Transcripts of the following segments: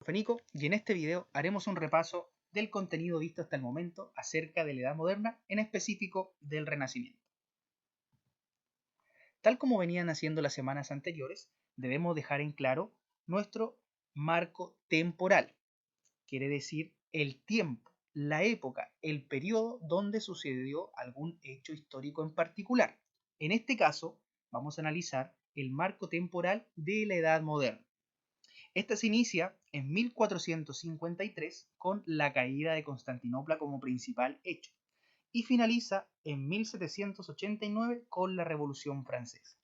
Fenico, y en este video haremos un repaso del contenido visto hasta el momento acerca de la Edad Moderna, en específico del Renacimiento. Tal como venían haciendo las semanas anteriores, debemos dejar en claro nuestro marco temporal, quiere decir el tiempo, la época, el periodo donde sucedió algún hecho histórico en particular. En este caso, vamos a analizar el marco temporal de la Edad Moderna. Esta se inicia en 1453 con la caída de Constantinopla como principal hecho y finaliza en 1789 con la Revolución Francesa.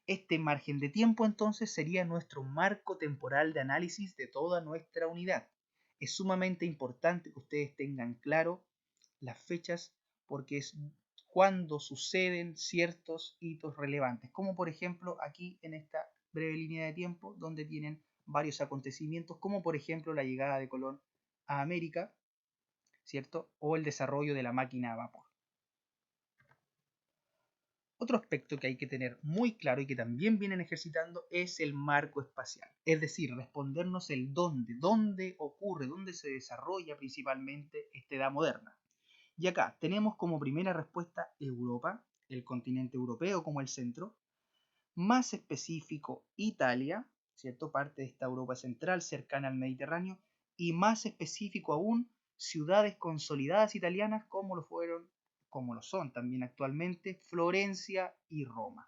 Este margen de tiempo entonces sería nuestro marco temporal de análisis de toda nuestra unidad. Es sumamente importante que ustedes tengan claro las fechas porque es cuando suceden ciertos hitos relevantes, como por ejemplo aquí en esta breve línea de tiempo donde tienen varios acontecimientos, como por ejemplo la llegada de Colón a América, ¿cierto? O el desarrollo de la máquina a vapor. Otro aspecto que hay que tener muy claro y que también vienen ejercitando es el marco espacial, es decir, respondernos el dónde ocurre, dónde se desarrolla principalmente esta edad moderna. Y acá tenemos como primera respuesta Europa, el continente europeo como el centro, más específico Italia, ¿cierto? Parte de esta Europa central cercana al Mediterráneo, y más específico aún ciudades consolidadas italianas como lo son también actualmente, Florencia y Roma.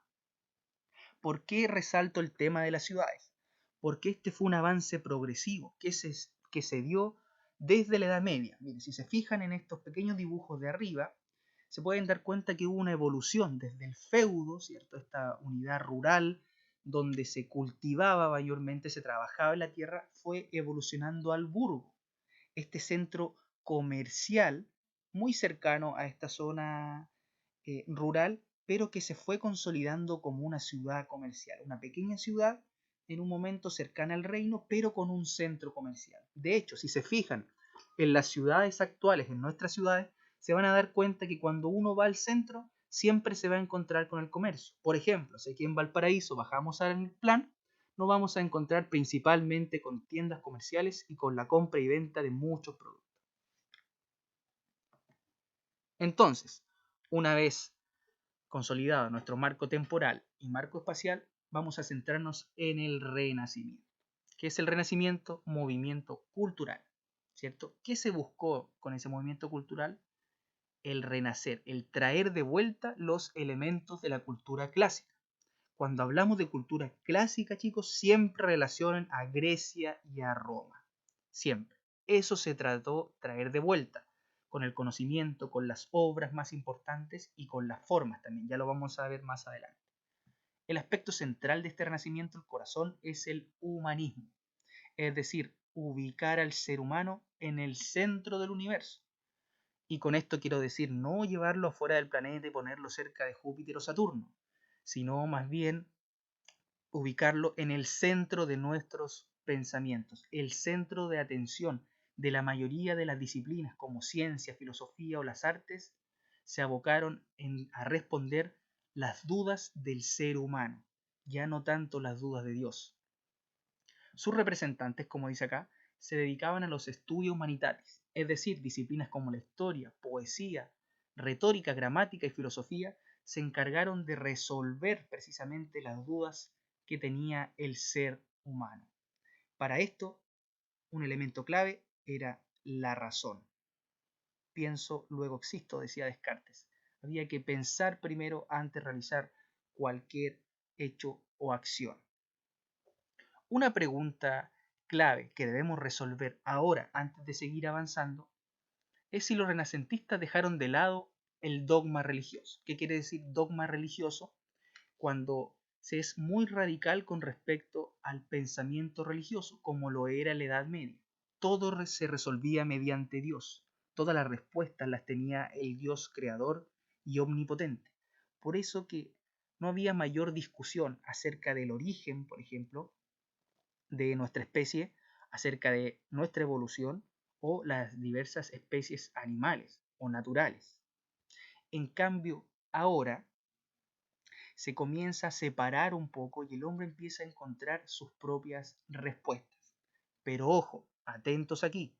¿Por qué resalto el tema de las ciudades? Porque este fue un avance progresivo que se dio desde la Edad Media. Miren, si se fijan en estos pequeños dibujos de arriba, se pueden dar cuenta que hubo una evolución desde el feudo, ¿cierto? Esta unidad rural donde se cultivaba mayormente, se trabajaba en la tierra, fue evolucionando al burgo, este centro comercial muy cercano a esta zona rural, pero que se fue consolidando como una ciudad comercial, una pequeña ciudad en un momento cercana al reino, pero con un centro comercial. De hecho, si se fijan en las ciudades actuales, en nuestras ciudades, se van a dar cuenta que cuando uno va al centro, siempre se va a encontrar con el comercio. Por ejemplo, si aquí en Valparaíso bajamos al plan, nos vamos a encontrar principalmente con tiendas comerciales y con la compra y venta de muchos productos. Entonces, una vez consolidado nuestro marco temporal y marco espacial, vamos a centrarnos en el Renacimiento. ¿Qué es el Renacimiento? Movimiento cultural, ¿cierto? ¿Qué se buscó con ese movimiento cultural? El renacer, el traer de vuelta los elementos de la cultura clásica. Cuando hablamos de cultura clásica, chicos, siempre relacionan a Grecia y a Roma. Siempre. Eso se trató de traer de vuelta, con el conocimiento, con las obras más importantes y con las formas también. Ya lo vamos a ver más adelante. El aspecto central de este renacimiento, el corazón, es el humanismo. Es decir, ubicar al ser humano en el centro del universo. Y con esto quiero decir no llevarlo afuera del planeta y ponerlo cerca de Júpiter o Saturno, sino más bien ubicarlo en el centro de nuestros pensamientos, el centro de atención de la mayoría de las disciplinas como ciencia, filosofía o las artes, se abocaron a responder las dudas del ser humano, ya no tanto las dudas de Dios. Sus representantes, como dice acá, se dedicaban a los estudios humanitarios, es decir, disciplinas como la historia, poesía, retórica, gramática y filosofía se encargaron de resolver precisamente las dudas que tenía el ser humano. Para esto, un elemento clave era la razón. Pienso, luego existo, decía Descartes. Había que pensar primero antes de realizar cualquier hecho o acción. Una pregunta clave que debemos resolver ahora antes de seguir avanzando es si los renacentistas dejaron de lado el dogma religioso. ¿Qué quiere decir dogma religioso? Cuando se es muy radical con respecto al pensamiento religioso, como lo era en la Edad Media. Todo se resolvía mediante Dios. Todas las respuestas las tenía el Dios creador y omnipotente. Por eso que no había mayor discusión acerca del origen, por ejemplo, de nuestra especie, acerca de nuestra evolución o las diversas especies animales o naturales. En cambio, ahora se comienza a separar un poco y el hombre empieza a encontrar sus propias respuestas. Pero ojo, atentos aquí.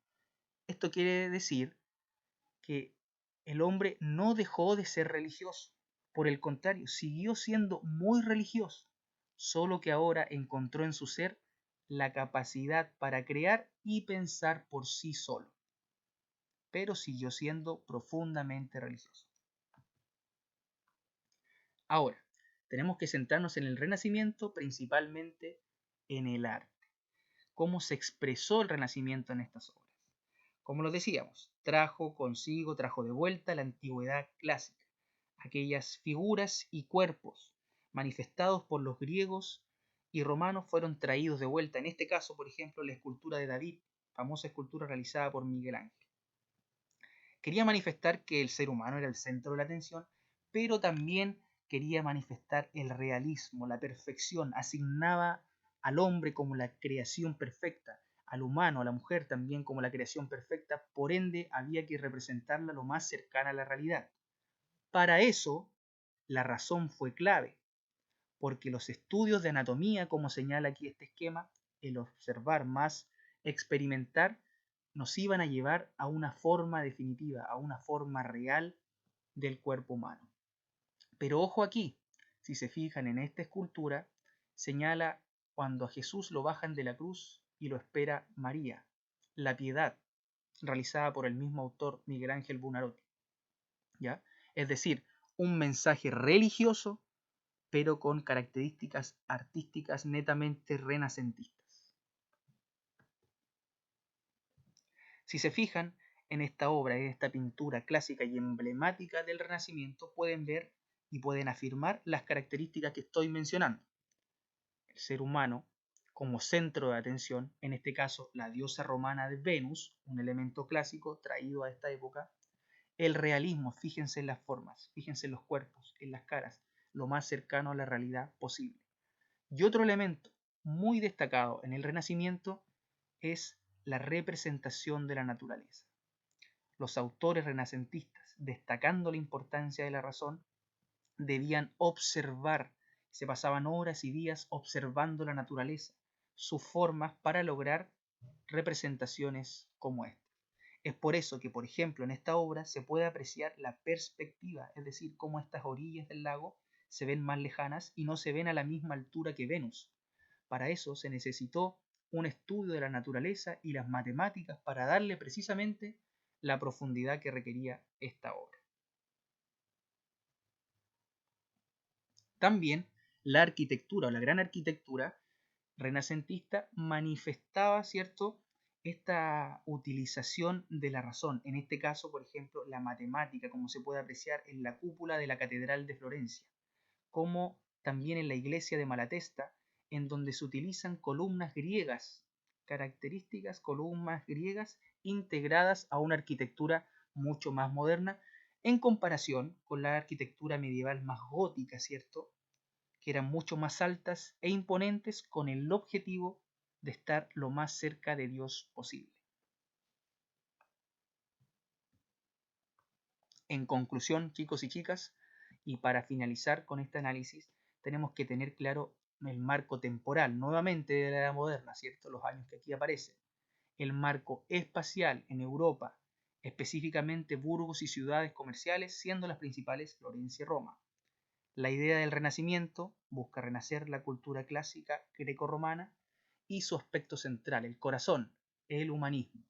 Esto quiere decir que el hombre no dejó de ser religioso. Por el contrario, siguió siendo muy religioso, solo que ahora encontró en su ser la capacidad para crear y pensar por sí solo, pero siguió siendo profundamente religioso. Ahora, tenemos que centrarnos en el Renacimiento, principalmente en el arte. ¿Cómo se expresó el Renacimiento en estas obras? Como lo decíamos, trajo de vuelta la antigüedad clásica, aquellas figuras y cuerpos manifestados por los griegos y romanos fueron traídos de vuelta. En este caso, por ejemplo, la escultura de David, famosa escultura realizada por Miguel Ángel. Quería manifestar que el ser humano era el centro de la atención, pero también quería manifestar el realismo, la perfección, asignaba al hombre como la creación perfecta, al humano, a la mujer también como la creación perfecta, por ende había que representarla lo más cercana a la realidad. Para eso, la razón fue clave, porque los estudios de anatomía, como señala aquí este esquema, el observar más experimentar, nos iban a llevar a una forma definitiva, a una forma real del cuerpo humano. Pero ojo aquí, si se fijan en esta escultura, señala cuando a Jesús lo bajan de la cruz y lo espera María, la piedad, realizada por el mismo autor Miguel Ángel Buonarroti. ¿Ya? Es decir, un mensaje religioso, pero con características artísticas netamente renacentistas. Si se fijan en esta obra, en esta pintura clásica y emblemática del Renacimiento, pueden ver y pueden afirmar las características que estoy mencionando. El ser humano como centro de atención, en este caso la diosa romana de Venus, un elemento clásico traído a esta época. El realismo, fíjense en las formas, fíjense en los cuerpos, en las caras, lo más cercano a la realidad posible. Y otro elemento muy destacado en el Renacimiento es la representación de la naturaleza. Los autores renacentistas, destacando la importancia de la razón, debían observar, se pasaban horas y días observando la naturaleza, sus formas para lograr representaciones como esta. Es por eso que, por ejemplo, en esta obra se puede apreciar la perspectiva, es decir, cómo estas orillas del lago se ven más lejanas y no se ven a la misma altura que Venus. Para eso se necesitó un estudio de la naturaleza y las matemáticas para darle precisamente la profundidad que requería esta obra. También la arquitectura o la gran arquitectura renacentista manifestaba, ¿cierto?, esta utilización de la razón, en este caso, por ejemplo, la matemática, como se puede apreciar en la cúpula de la Catedral de Florencia, como también en la iglesia de Malatesta, en donde se utilizan columnas griegas, características columnas griegas integradas a una arquitectura mucho más moderna, en comparación con la arquitectura medieval más gótica, ¿cierto?, que eran mucho más altas e imponentes con el objetivo de estar lo más cerca de Dios posible. En conclusión, chicos y chicas, y para finalizar con este análisis, tenemos que tener claro el marco temporal, nuevamente de la Edad Moderna, ¿cierto? Los años que aquí aparecen. El marco espacial en Europa, específicamente Burgos y ciudades comerciales, siendo las principales Florencia y Roma. La idea del Renacimiento busca renacer la cultura clásica grecorromana y su aspecto central, el corazón, el humanismo,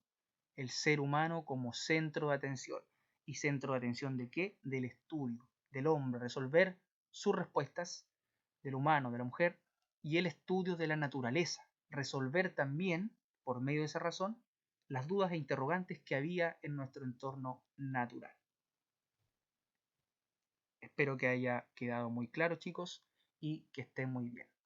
el ser humano como centro de atención. ¿Y centro de atención de qué? Del estudio, del hombre, resolver sus respuestas, del humano, de la mujer, y el estudio de la naturaleza, resolver también, por medio de esa razón, las dudas e interrogantes que había en nuestro entorno natural. Espero que haya quedado muy claro, chicos, y que estén muy bien.